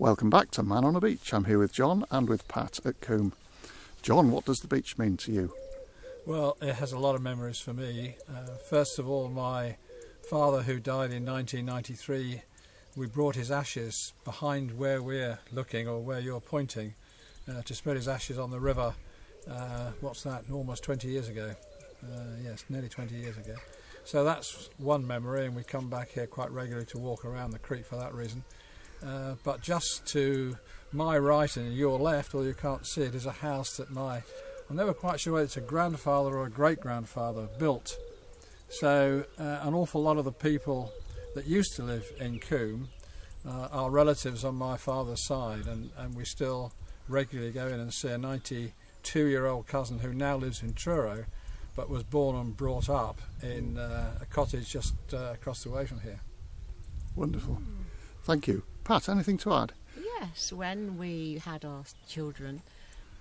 Welcome back to Man on a Beach. I'm here with John and with Pat at Coombe. John, what does the beach mean to you? Well, it has a lot of memories for me. First of all, my father, who died in 1993, we brought his ashes behind where we're looking, or where you're pointing, to spread his ashes on the river. What's that? Almost 20 years ago. Yes, nearly 20 years ago. So that's one memory, and we come back here quite regularly to walk around the creek for that reason. But just to my right and your left, or you can't see it, is a house that I'm never quite sure whether it's a grandfather or a great-grandfather built. So an awful lot of the people that used to live in Coombe are relatives on my father's side, and we still regularly go in and see a 92-year-old cousin who now lives in Truro, but was born and brought up in a cottage just across the way from here. Wonderful. Thank you. Pat, anything to add? Yes, when we had our children,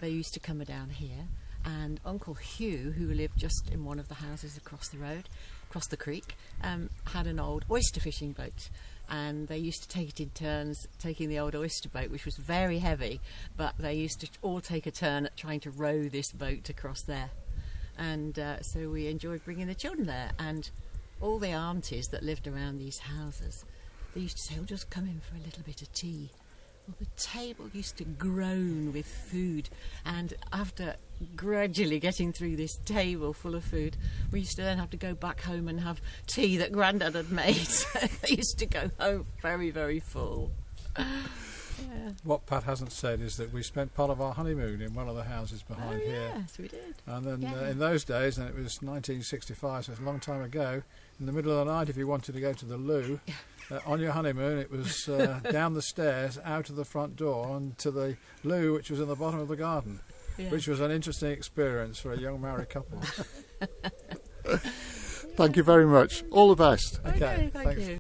they used to come down here, and Uncle Hugh, who lived just in one of the houses across the road, across the creek, had an old oyster fishing boat, and they used to take it in turns taking the old oyster boat, which was very heavy, but they used to all take a turn at trying to row this boat across there. And so we enjoyed bringing the children there, and all the aunties that lived around these houses, they used to say, "Oh, just come in for a little bit of tea." Well, the table used to groan with food, and after gradually getting through this table full of food, we used to then have to go back home and have tea that Grandad had made. So they used to go home very, very full. Yeah. What Pat hasn't said is that we spent part of our honeymoon in one of the houses behind here. Yes, we did. And then in those days, and it was 1965, so it's a long time ago, in the middle of the night, if you wanted to go to the loo, on your honeymoon, it was down the stairs, out of the front door, and to the loo, which was in the bottom of the garden, which was an interesting experience for a young married couple. Thank you very much. All the best. Okay, thank thanks. you.